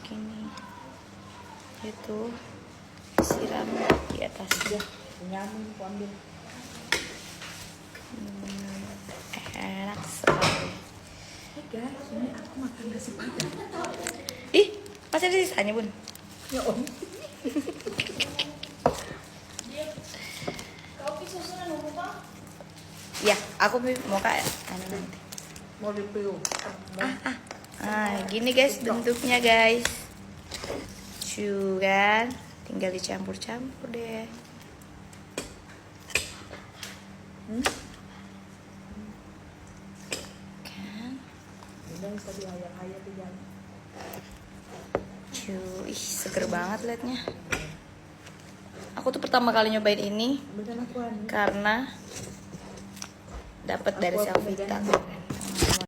Gini. Itu siram di atasnya. Nyamin aku ambil. Enak sekali. Hey guys, ini aku makan nasi padang. Ih, masih ada sisanya bun? Ya om. Ya, aku mau kayak nanti. Mau review. Gini guys bentuknya guys. Kan, tinggal dicampur-campur deh. Kan, Ini tadi ayam-ayam di jalan. ih seger banget liatnya. Aku tuh pertama kali nyobain ini Bukan aku anu. karena dapat dari Aku Selvita. megang.